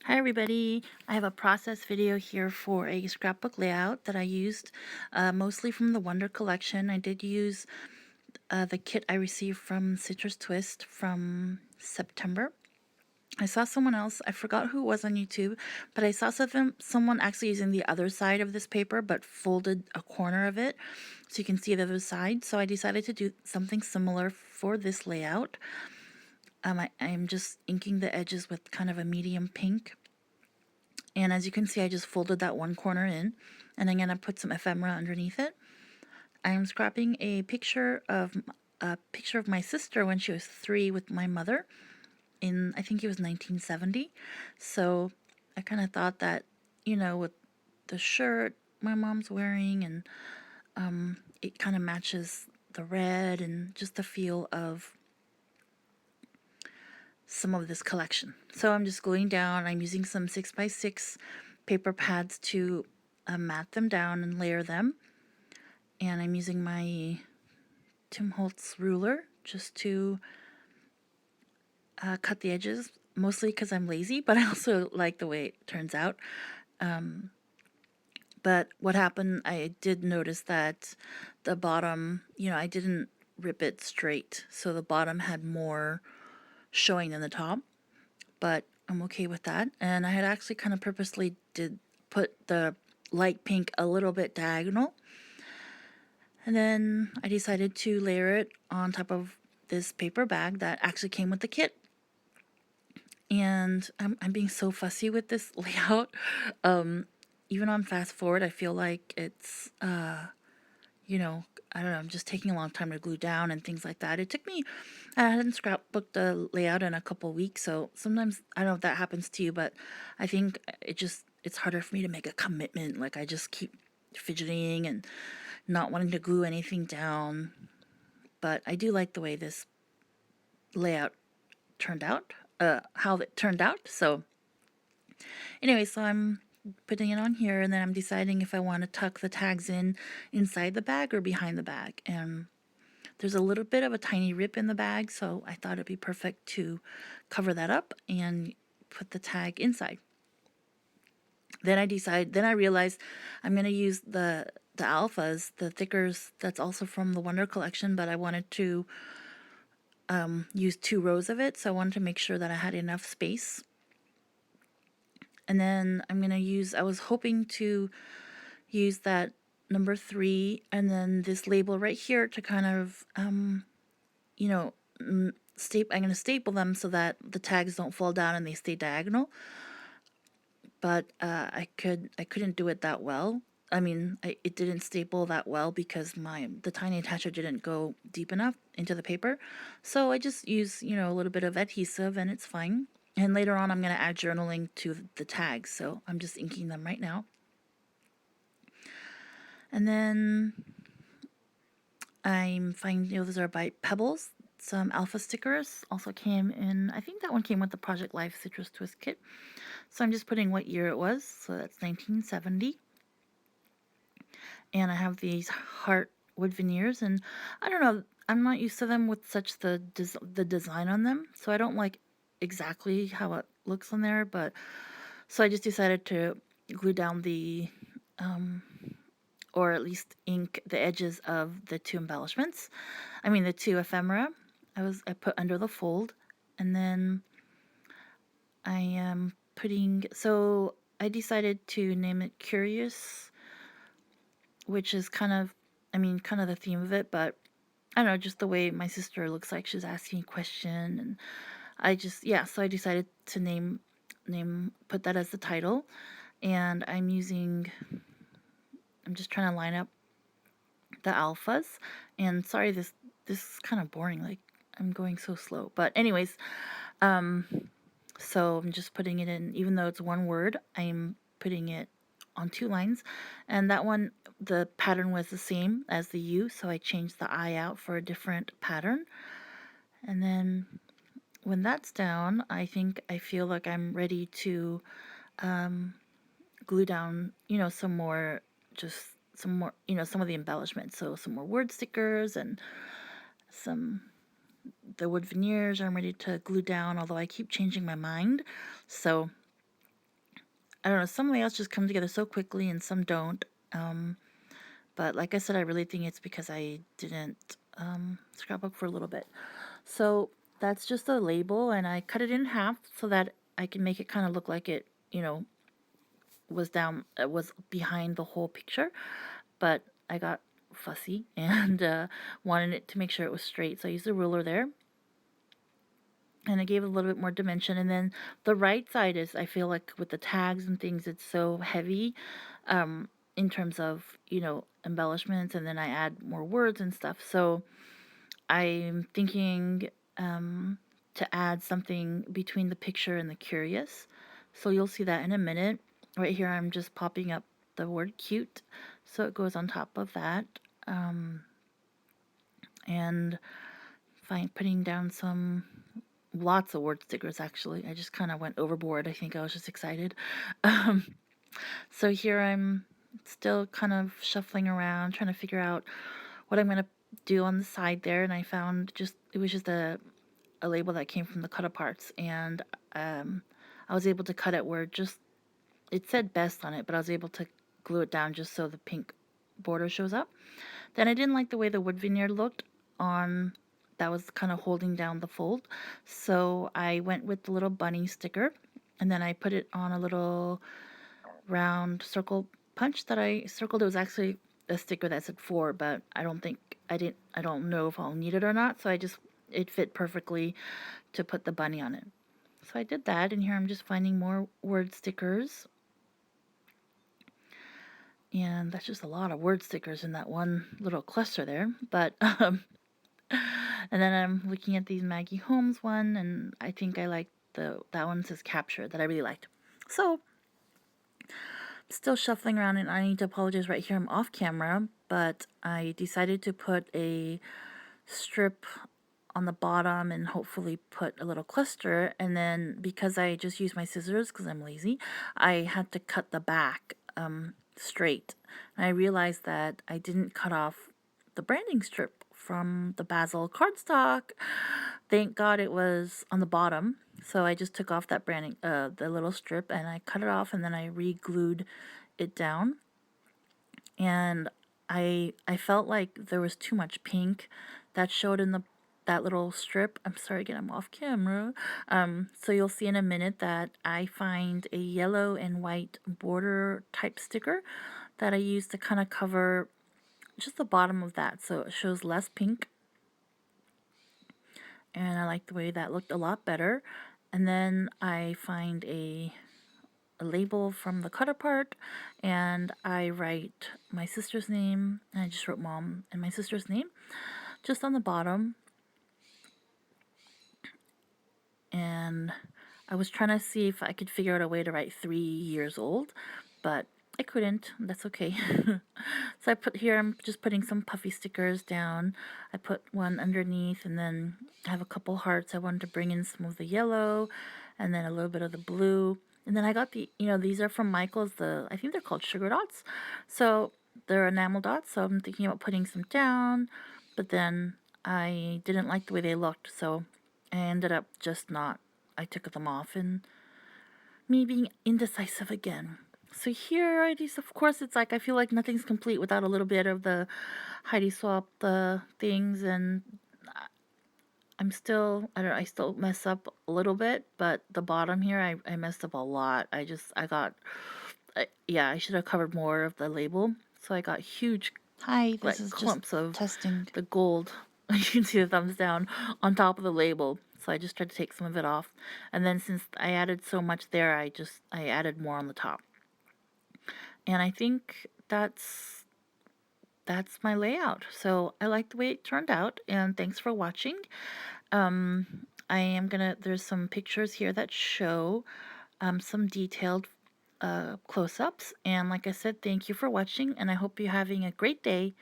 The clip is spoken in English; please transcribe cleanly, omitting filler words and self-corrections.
Hi everybody, I have a process video here for a scrapbook layout that I used mostly from the Wonder collection. I did use the kit I received from Citrus Twist from September. I saw someone else, I forgot who it was on YouTube, but I saw someone actually using the other side of this paper but folded a corner of it so you can see the other side. So I decided to do something similar for this layout. I'm just inking the edges with kind of a medium pink. And as you can see, I just folded that one corner in, and I'm going to put some ephemera underneath it. I'm scrapping a picture of my sister when she was 3 with my mother in, I think it was 1970. So I kind of thought that, with the shirt my mom's wearing, and it kind of matches the red and just the feel of some of this collection. So I'm just gluing down. I'm using some 6x6 paper pads to mat them down and layer them. And I'm using my Tim Holtz ruler just to cut the edges, mostly because I'm lazy, but I also like the way it turns out. But what happened, I did notice that the bottom, I didn't rip it straight, so the bottom had more showing than the top, but I'm okay with that. And I had actually kind of purposely did put the light pink a little bit diagonal. And then I decided to layer it on top of this paper bag that actually came with the kit. And I'm being so fussy with this layout. Even on fast forward, I feel like it's, I don't know, I'm just taking a long time to glue down and things like that. It took me, I hadn't scrapbooked the layout in a couple weeks, so sometimes, I don't know if that happens to you, but I think it's harder for me to make a commitment. Like, I just keep fidgeting and not wanting to glue anything down. But I do like the way this layout turned out, how it turned out. So anyway, so I'm putting it on here, and then I'm deciding if I want to tuck the tags in inside the bag or behind the bag. And there's a little bit of a tiny rip in the bag, so I thought it'd be perfect to cover that up and put the tag inside. Then I realized I'm going to use the alphas, the thickers that's also from the Wonder collection, but I wanted to use 2 rows of it, so I wanted to make sure that I had enough space. And then I was hoping to use that number 3 and then this label right here to kind of, you know, I'm going to staple them so that the tags don't fall down and they stay diagonal. But I couldn't do it that well. I mean, it didn't staple that well because the tiny attacher didn't go deep enough into the paper. So I just use, a little bit of adhesive and it's fine. And later on, I'm going to add journaling to the tags. So I'm just inking them right now. And then I'm finding, those are by Pebbles. Some alpha stickers also came in, I think that one came with the Project Life Citrus Twist kit. So I'm just putting what year it was. So that's 1970. And I have these heart wood veneers, and I don't know, I'm not used to them with such the design on them, so I don't like exactly how it looks on there, but so I just decided to glue down or at least ink the edges of the 2 embellishments. I mean the 2 ephemera I put under the fold, and then I am so I decided to name it Curious, which is kind of the theme of it, but I don't know, just the way my sister looks like she's asking a question, and so I decided to put that as the title, and I'm just trying to line up the alphas, and sorry, this is kind of boring, like, I'm going so slow, but anyways, so I'm just putting it in, even though it's one word, I'm putting it on 2 lines, and that one, the pattern was the same as the U, so I changed the I out for a different pattern. And then when that's down, I feel like I'm ready to glue down, some more, some of the embellishments. So some more word stickers and the wood veneers I'm ready to glue down, although I keep changing my mind. So I don't know, some layouts just come together so quickly and some don't. Um, but like I said, I really think it's because I didn't scrapbook for a little bit. So that's just a label, and I cut it in half so that I can make it kind of look like it, was behind the whole picture. But I got fussy and wanted it to make sure it was straight, so I used a ruler there. And it gave it a little bit more dimension. And then the right side is, I feel like with the tags and things, it's so heavy in terms of, embellishments. And then I add more words and stuff. So I'm thinking to add something between the picture and the curious. So you'll see that in a minute. Right here, I'm just popping up the word cute. So it goes on top of that. And putting down lots of word stickers actually. I just kind of went overboard. I think I was just excited. Um, so here I'm still kind of shuffling around, trying to figure out what I'm going to do on the side there. And I found it was just a label that came from the cut aparts. And I was able to cut it where it said best on it, but I was able to glue it down just so the pink border shows up. Then I didn't like the way the wood veneer looked on that was kind of holding down the fold. So I went with the little bunny sticker, and then I put it on a little round circle punch that I circled. It was actually a sticker that said 4, but I don't know if I'll need it or not. So it fit perfectly to put the bunny on it. So I did that, and here I'm just finding more word stickers. And that's just a lot of word stickers in that one little cluster there. But and then I'm looking at these Maggie Holmes one, and I think I like that one says capture that I really liked. So still shuffling around, and I need to apologize right here. I'm off camera, but I decided to put a strip on the bottom and hopefully put a little cluster. And then because I just used my scissors because I'm lazy, I had to cut the back straight. And I realized that I didn't cut off the branding strip from the Basil cardstock. Thank God it was on the bottom. So I just took off that branding, the little strip, and I cut it off, and then I re-glued it down. And I felt like there was too much pink that showed in that little strip. I'm sorry again, I'm off camera. So you'll see in a minute that I find a yellow and white border type sticker that I use to kind of cover just the bottom of that, so it shows less pink. And I like the way that looked a lot better. And then I find a label from the cut apart, and I write my sister's name, and I just wrote mom and my sister's name just on the bottom. And I was trying to see if I could figure out a way to write 3 years old, but I couldn't. That's okay. So I'm just putting some puffy stickers down. I put one underneath, and then I have a couple hearts. I wanted to bring in some of the yellow and then a little bit of the blue. And then I got these are from Michael's, I think they're called sugar dots. So they're enamel dots. So I'm thinking about putting some down, but then I didn't like the way they looked. So I ended up just not, I took them off, and me being indecisive again. So here of course, it's like I feel like nothing's complete without a little bit of the Heidi Swap the things, and I don't know, I still mess up a little bit, but the bottom here, I messed up a lot. Yeah, I should have covered more of the label. So I got huge Hi, this like is just clumps of testing. the gold. You can see the thumbs down on top of the label. So I just tried to take some of it off. And then since I added so much there, I added more on the top. And I think that's my layout. So I like the way it turned out, and thanks for watching. There's some pictures here that show some detailed close-ups. And like I said, thank you for watching, and I hope you're having a great day.